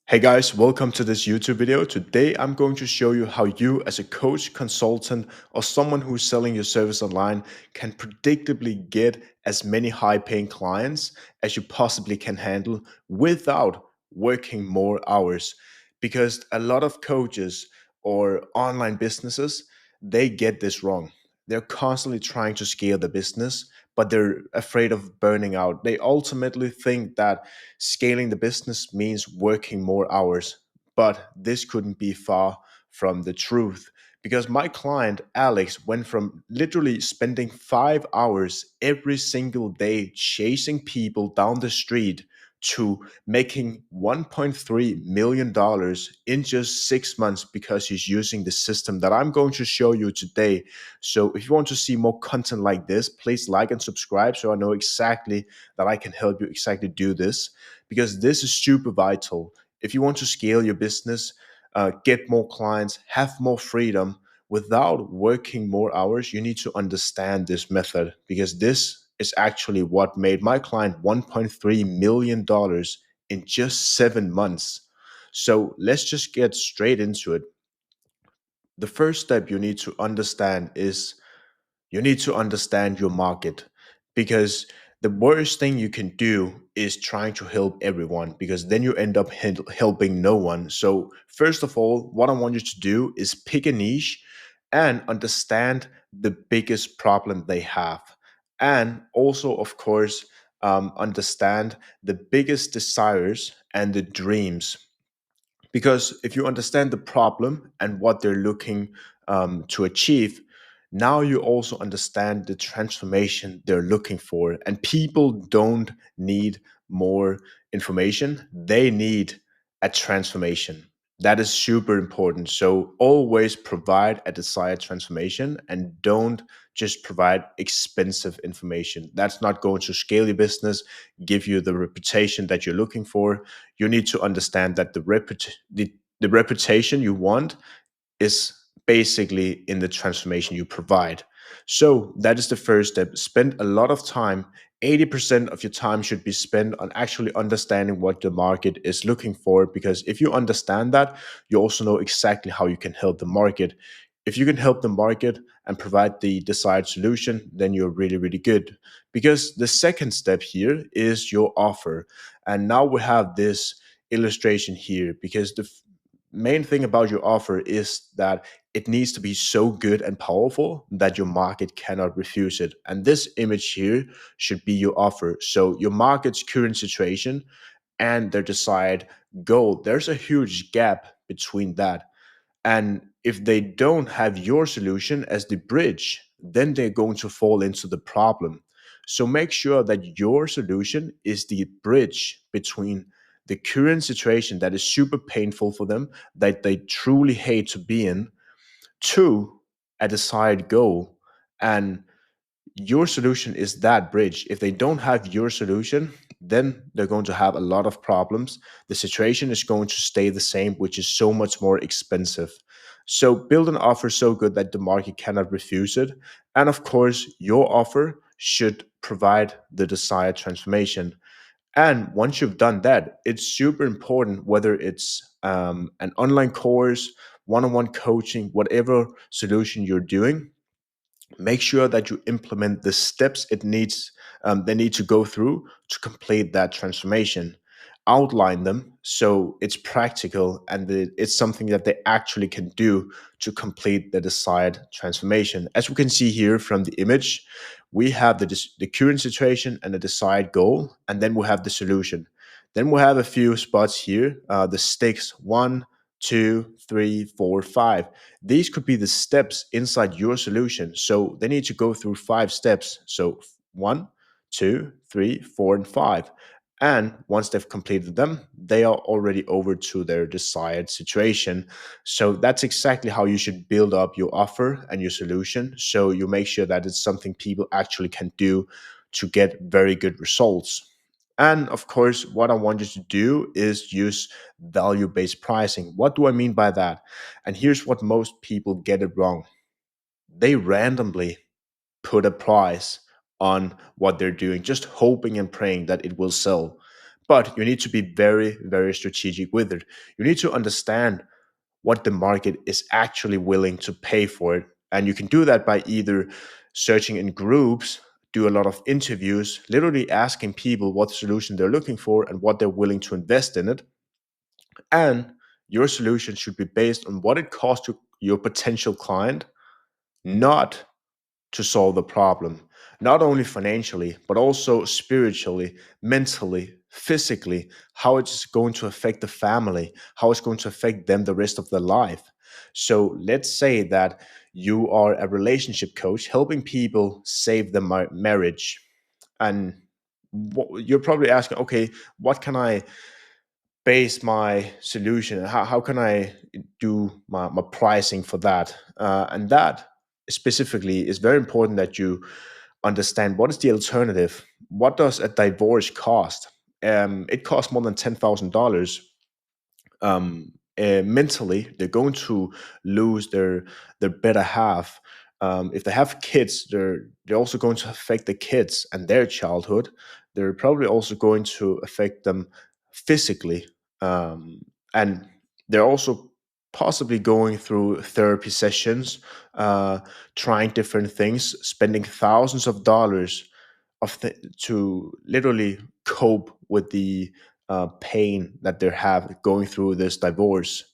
Hey guys, welcome to this YouTube video. Today I'm going to show you how you as a coach, consultant, or someone who's selling your service online can predictably get as many high paying clients as you possibly can handle without working more hours. Because a lot of coaches or online businesses, they get this wrong. They're constantly trying to scale the business, but they're afraid of burning out. They ultimately think that scaling the business means working more hours, but this couldn't be far from the truth because my client Alex went from literally spending 5 hours every single day chasing people down the street to making $1.3 million in just 6 months because he's using the system that I'm going to show you today. So if you want to see more content like this, please like and subscribe so I know exactly that I can help you exactly do this because this is super vital. If you want to scale your business, get more clients, have more freedom without working more hours, you need to understand this method because this is actually what made my client $1.3 million in just 7 months. So let's just get straight into it. The first step you need to understand is you need to understand your market because the worst thing you can do is trying to help everyone because then you end up helping no one. So, first of all, what I want you to do is pick a niche and understand the biggest problem they have. And also, of course, understand the biggest desires and the dreams because if you understand the problem and what they're looking to achieve, now you also understand the transformation they're looking for. And people don't need more information, they need a transformation. That is super important. So always provide a desired transformation and don't just provide expensive information. That's not going to scale your business, give you the reputation that you're looking for. You need to understand that the reputation you want is basically in the transformation you provide. So that is the first step. Spend a lot of time. 80% of your time should be spent on actually understanding what the market is looking for. Because if you understand that, you also know exactly how you can help the market. If you can help the market and provide the desired solution, then you're really, really good. Because the second step here is your offer. And now we have this illustration here because the main thing about your offer is that it needs to be so good and powerful that your market cannot refuse it. And this image here should be your offer. So your market's current situation and their desired goal, there's a huge gap between that. And if they don't have your solution as the bridge, then they're going to fall into the problem. So make sure that your solution is the bridge between the current situation that is super painful for them, that they truly hate to be in, to a desired goal. And your solution is that bridge. If they don't have your solution, then they're going to have a lot of problems. The situation is going to stay the same, which is so much more expensive. So build an offer so good that the market cannot refuse it. And of course, your offer should provide the desired transformation. And once you've done that, it's super important whether it's an online course, one on one coaching, whatever solution you're doing, make sure that you implement the steps they need to go through to complete that transformation. Outline them so it's practical and it's something that they actually can do to complete the desired transformation. As we can see here from the image, we have the current situation and the desired goal, and then we have the solution. Then we have a few spots here, the sticks 1, 2, 3, 4, 5. These could be the steps inside your solution. So they need to go through 5 steps. So 1, 2, 3, 4, and 5. And once they've completed them, they are already over to their desired situation. So that's exactly how you should build up your offer and your solution. So you make sure that it's something people actually can do to get very good results. And of course, what I want you to do is use value based pricing. What do I mean by that? And here's what most people get it wrong: they randomly put a price on what they're doing, just hoping and praying that it will sell. But you need to be very, very strategic with it. You need to understand what the market is actually willing to pay for it. And you can do that by either searching in groups, do a lot of interviews, literally asking people what solution they're looking for and what they're willing to invest in it. And your solution should be based on what it costs to your potential client, not to solve the problem, not only financially, but also spiritually, mentally, physically, how it's going to affect the family, how it's going to affect them the rest of their life. So let's say that you are a relationship coach helping people save their marriage. And you're probably asking, okay, what can I base my solution? How can I do my pricing for that? And that specifically is very important that you understand what is the alternative. What does a divorce cost? It costs more than $10,000. Mentally, they're going to lose their better half. If they have kids, they're also going to affect the kids and their childhood. They're probably also going to affect them physically, and they're also possibly going through therapy sessions, trying different things, spending thousands of dollars to literally cope with the pain that they have going through this divorce.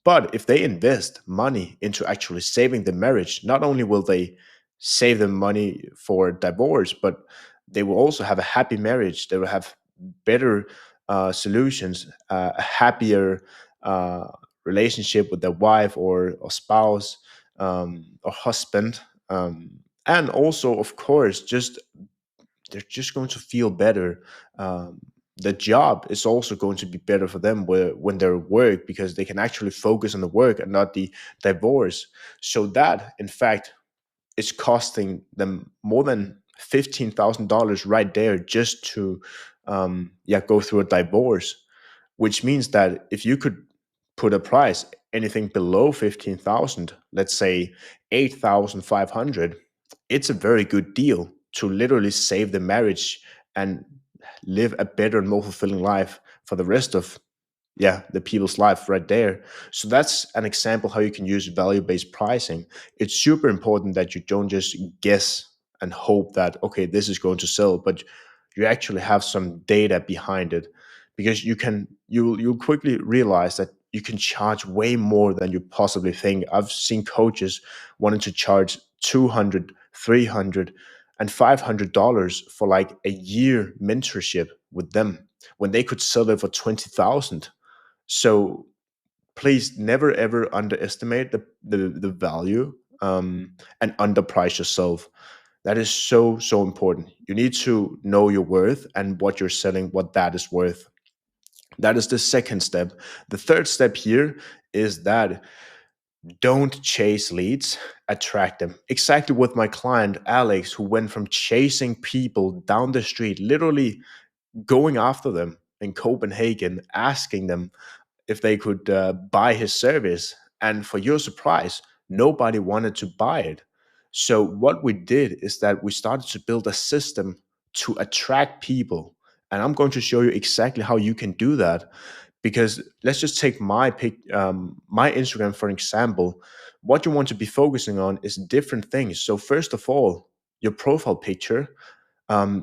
But if they invest money into actually saving the marriage, not only will they save the money for divorce, but they will also have a happy marriage. They will have better solutions, a happier uh, relationship with their wife or spouse, or husband. And also, of course, just they're just going to feel better. The job is also going to be better for them when they're at work, because they can actually focus on the work and not the divorce. So that, in fact, is costing them more than $15,000 right there just to go through a divorce. Which means that if you could put a price anything below 15,000, let's say 8,500, it's a very good deal to literally save the marriage and live a better and more fulfilling life for the rest of the people's life right there. So that's an example how you can use value-based pricing. It's super important that you don't just guess and hope that, okay, this is going to sell, but you actually have some data behind it, because you'll quickly realize that you can charge way more than you possibly think. I've seen coaches wanting to charge 200, 300, and $500 for like a year mentorship with them when they could sell it for 20,000. So please never ever underestimate the value, and underprice yourself. That is so, so important. You need to know your worth and what you're selling, what that is worth. That is the second step. The third step here is that don't chase leads, attract them. Exactly with my client Alex, who went from chasing people down the street, literally going after them in Copenhagen, asking them if they could buy his service. And for your surprise, nobody wanted to buy it. So, what we did is that we started to build a system to attract people. And I'm going to show you exactly how you can do that. Because let's just take my Instagram for an example. What you want to be focusing on is different things. So, first of all, your profile picture.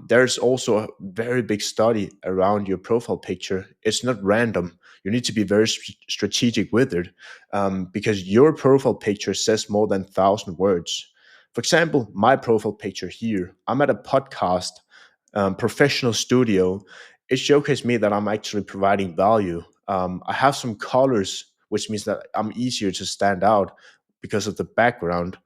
There's also a very big study around your profile picture. It's not random. You need to be very strategic with it, because your profile picture says more than 1,000 words. For example, my profile picture here, I'm at a podcast, professional studio. It showcased me that I'm actually providing value. I have some colors, which means that I'm easier to stand out because of the background.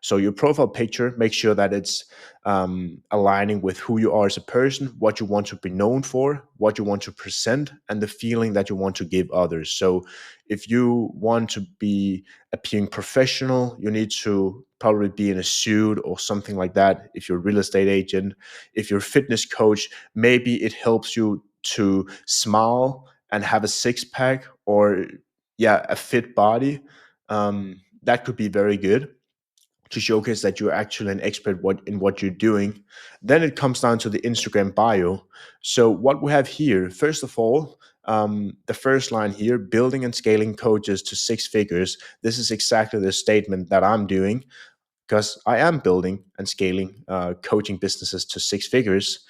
So your profile picture, make sure that it's aligning with who you are as a person, what you want to be known for, what you want to present, and the feeling that you want to give others. So if you want to be appearing professional, you need to probably be in a suit or something like that. If you're a real estate agent, if you're a fitness coach, maybe it helps you to smile and have a six pack, or a fit body. That could be very good to showcase that you're actually an expert in what you're doing. Then it comes down to the Instagram bio. So what we have here, first of all, the first line here, building and scaling coaches to six figures. This is exactly the statement that I'm doing because I am building and scaling coaching businesses to six figures.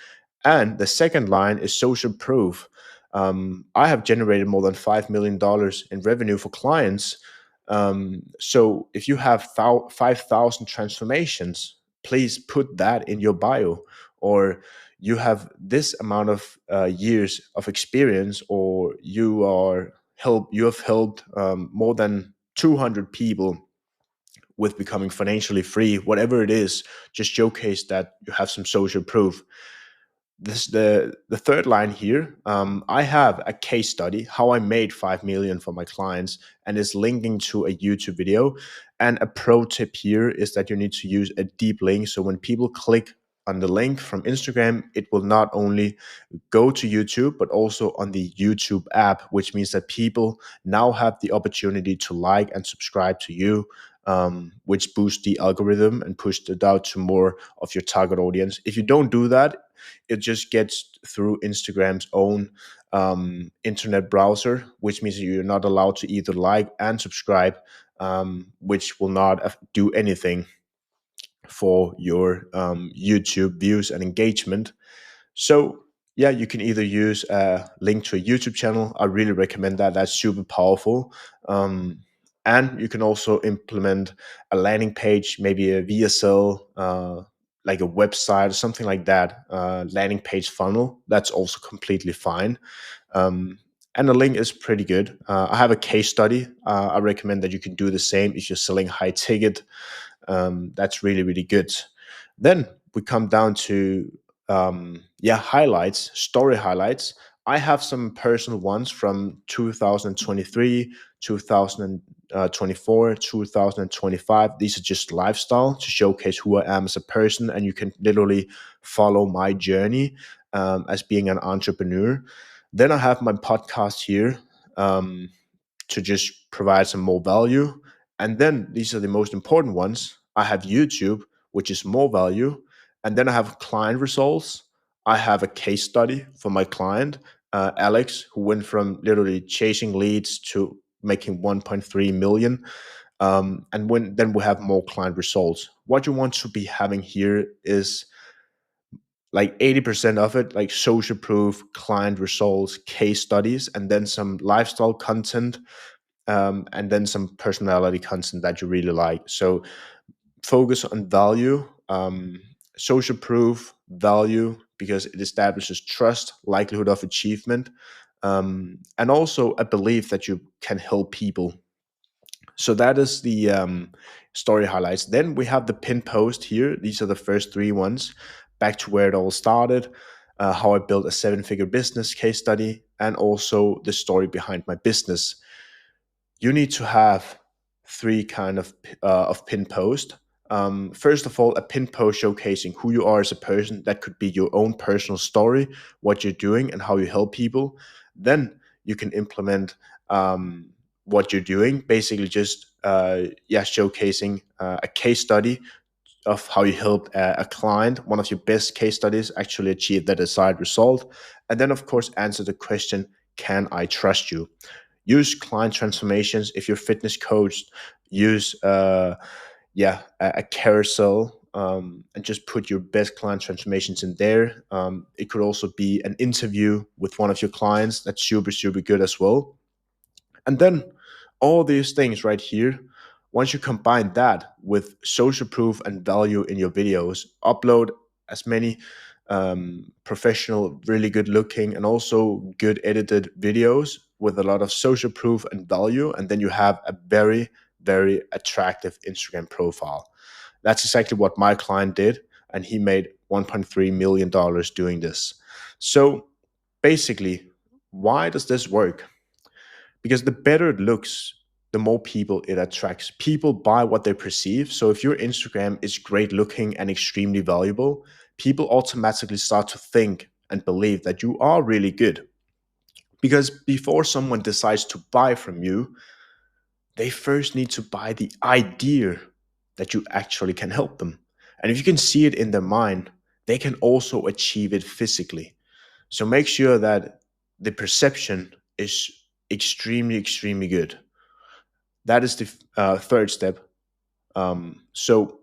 And the second line is social proof. I have generated more than $5 million in revenue for clients. So if you have 5,000 transformations, please put that in your bio. Or you have this amount of years of experience, or you have helped more than 200 people with becoming financially free, whatever it is. Just showcase that you have some social proof. This the third line here. I have a case study how I made 5 million for my clients, and is linking to a YouTube video. And a pro tip here is that you need to use a deep link, so when people click on the link from Instagram, it will not only go to YouTube, but also on the YouTube app, which means that people now have the opportunity to like and subscribe to you, which boosts the algorithm and pushes it out to more of your target audience. If you don't do that, it just gets through Instagram's own internet browser, which means you're not allowed to either like and subscribe, which will not do anything for your YouTube views and engagement. So yeah, you can either use a link to a YouTube channel. I really recommend that. That's super powerful. Um, and you can also implement a landing page, maybe a VSL, like a website or something like that, landing page funnel. That's also completely fine. And the link is pretty good. I have a case study. I recommend that you can do the same if you're selling high ticket. That's really, really good. Then we come down to highlights, story highlights. I have some personal ones from 2023, 2024, 2025. These are just lifestyle to showcase who I am as a person, and you can literally follow my journey as being an entrepreneur. Then I have my podcast here. To just provide some more value. And then these are the most important ones. I have YouTube, which is more value. And then I have client results. I have a case study for my client, Alex, who went from literally chasing leads to making 1.3 million. Then we have more client results. What you want to be having here is like 80% of it, like social proof, client results, case studies, and then some lifestyle content, and then some personality content that you really like. So focus on value, social proof, value, because it establishes trust, likelihood of achievement, and also a belief that you can help people. So that is the story highlights. Then we have the pin post here. These are the first three ones. Back to where it all started, how I built a seven-figure business case study, and also the story behind my business. You need to have three kind of pin post. First of all, a pin post showcasing who you are as a person. That could be your own personal story, what you're doing, and how you help people. Then you can implement what you're doing. Basically, just showcasing a case study of how you helped a client, one of your best case studies, actually achieve the desired result. And then, of course, answer the question, can I trust you? Use client transformations. If you're a fitness coach, use a carousel, and just put your best client transformations in there. It could also be an interview with one of your clients. That's super, super good as well. And then all these things right here, once you combine that with social proof and value in your videos, upload as many professional, really good looking, and also good edited videos with a lot of social proof and value. And then you have a very, very attractive Instagram profile. That's exactly what my client did. And he made $1.3 million doing this. So basically, why does this work? Because the better it looks, the more people it attracts. People buy what they perceive. So if your Instagram is great looking and extremely valuable, people automatically start to think and believe that you are really good. Because before someone decides to buy from you, they first need to buy the idea that you actually can help them. And if you can see it in their mind, they can also achieve it physically. So make sure that the perception is extremely, extremely good. That is the third step. So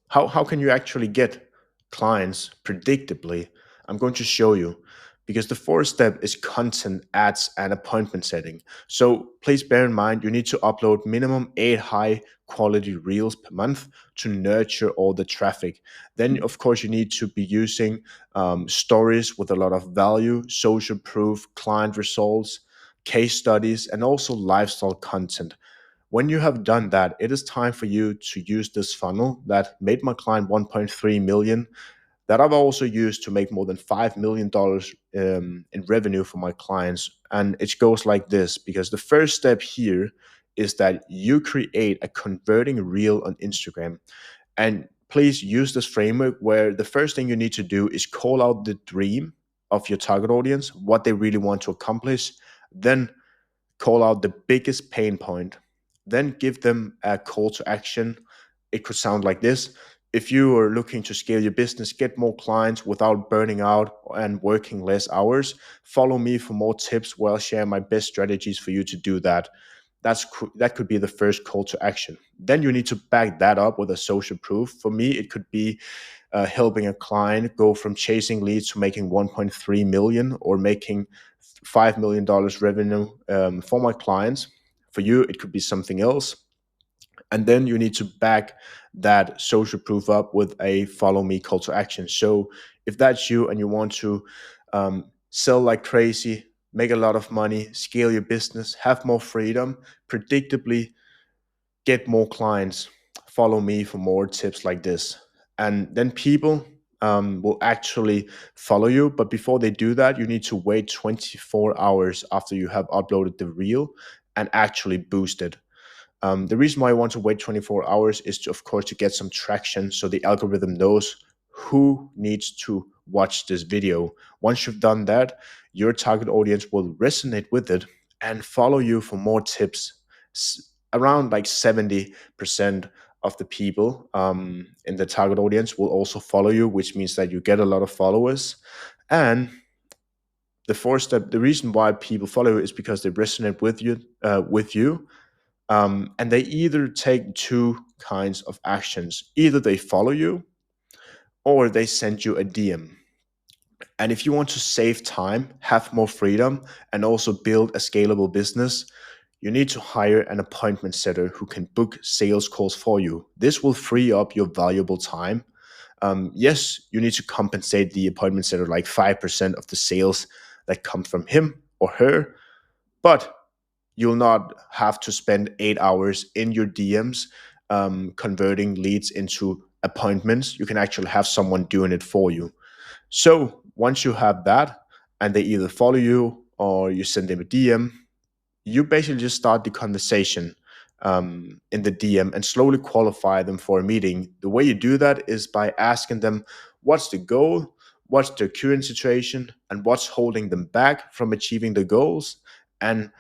how can you actually get clients predictably? I'm going to show you, because the fourth step is content, ads, and appointment setting. So please bear in mind you need to upload minimum 8 high quality reels per month to nurture all the traffic. Then of course you need to be using stories with a lot of value, social proof, client results, case studies, and also lifestyle content. When you have done that, it is time for you to use this funnel that made my client 1.3 million, that I've also used to make more than $5 million in revenue for my clients. And it goes like this, because the first step here is that you create a converting reel on Instagram. And please use this framework where the first thing you need to do is call out the dream of your target audience, what they really want to accomplish. Then call out the biggest pain point, then give them a call to action. It could sound like this: if you are looking to scale your business, get more clients without burning out and working less hours, follow me for more tips where I'll share my best strategies for you to do that. That could be the first call to action. Then you need to back that up with a social proof. For me, it could be helping a client go from chasing leads to making 1.3 million, or making $5 million revenue for my clients. For you, it could be something else. And then you need to back that social proof up with a follow me call to action. So if that's you and you want to sell like crazy, make a lot of money, scale your business, have more freedom, predictably get more clients, follow me for more tips like this. And then people will actually follow you. But before they do that, you need to wait 24 hours after you have uploaded the reel and actually boost it. The reason why I want to wait 24 hours is to, of course, to get some traction so the algorithm knows who needs to watch this video. Once you've done that, your target audience will resonate with it and follow you for more tips. Around like 70% of the people in the target audience will also follow you, which means that you get a lot of followers. And the fourth step, the reason why people follow you is because they resonate with you, and they either take two kinds of actions. Either they follow you or they send you a DM. And if you want to save time, have more freedom, and also build a scalable business, you need to hire an appointment setter who can book sales calls for you. This will free up your valuable time. Yes, you need to compensate the appointment setter like 5% of the sales that come from him or her, but you'll not have to spend 8 hours in your DMs converting leads into appointments. You can actually have someone doing it for you. So once you have that, and they either follow you or you send them a DM, you basically just start the conversation in the DM and slowly qualify them for a meeting. The way you do that is by asking them what's the goal, what's their current situation, and what's holding them back from achieving the goals, and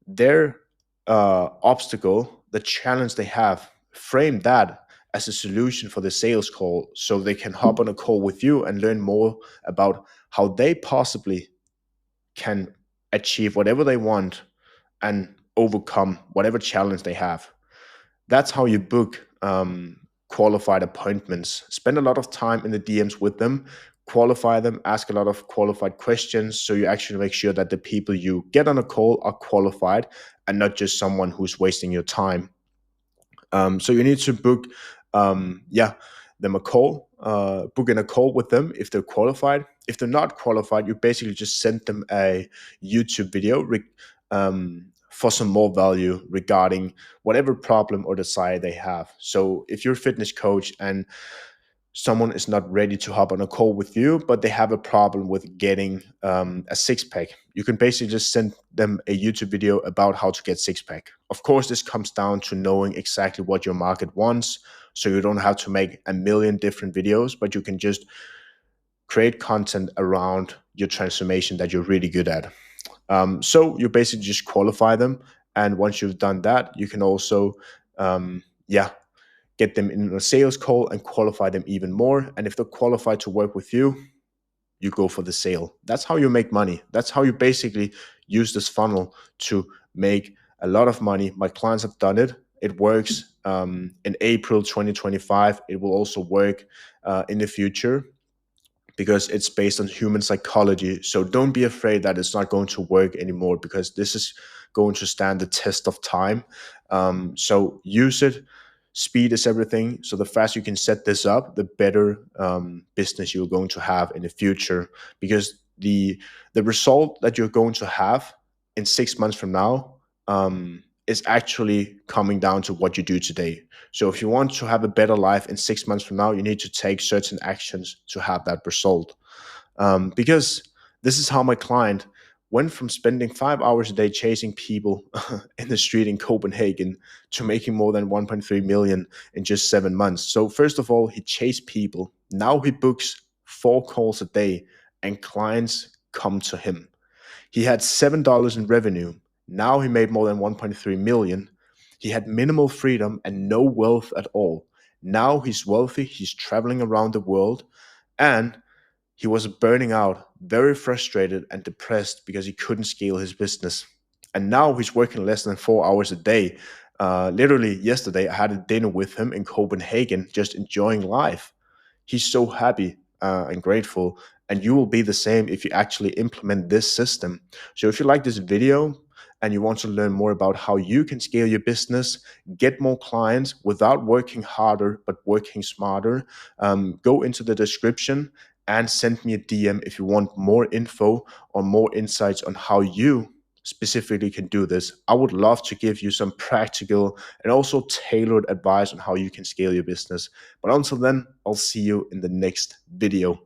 their obstacle, the challenge they have. Frame that as a solution for the sales call so they can hop on a call with you and learn more about how they possibly can achieve whatever they want and overcome whatever challenge they have. That's how you book qualified appointments. Spend a lot of time in the DMs with them, qualify them, ask a lot of qualified questions so you actually make sure that the people you get on a call are qualified and not just someone who's wasting your time. So you need to book, them a call, book in a call with them if they're qualified. If they're not qualified, you basically just send them a YouTube video for some more value regarding whatever problem or desire they have. So if you're a fitness coach and someone is not ready to hop on a call with you, but they have a problem with getting a six pack, you can basically just send them a YouTube video about how to get six pack. Of course, this comes down to knowing exactly what your market wants. So you don't have to make a million different videos, but you can just create content around your transformation that you're really good at. So you basically just qualify them. And once you've done that, you can also, yeah, get them in a sales call and qualify them even more. And if they're qualified to work with you, you go for the sale. That's how you make money. That's how you basically use this funnel to make a lot of money. My clients have done it. It works in April 2025. It will also work in the future because it's based on human psychology. So don't be afraid that it's not going to work anymore, because this is going to stand the test of time. So use it. Speed is everything. So the faster you can set this up, the better business you're going to have in the future, because the result that you're going to have in 6 months from now is actually coming down to what you do today. So if you want to have a better life in 6 months from now, you need to take certain actions to have that result. Because this is how my client went from spending 5 hours a day chasing people in the street in Copenhagen to making more than 1.3 million in just 7 months. So first of all, he chased people. Now he books 4 calls a day and clients come to him. He had $7 in revenue. Now he made more than 1.3 million. He had minimal freedom and no wealth at all. Now he's wealthy, he's traveling around the world, and he was burning out, very frustrated and depressed because he couldn't scale his business. And now he's working less than 4 hours a day. Literally yesterday, I had a dinner with him in Copenhagen, just enjoying life. He's so happy and grateful. And you will be the same if you actually implement this system. So if you like this video and you want to learn more about how you can scale your business, get more clients without working harder, but working smarter, go into the description and send me a DM if you want more info or more insights on how you specifically can do this. I would love to give you some practical and also tailored advice on how you can scale your business. But until then, I'll see you in the next video.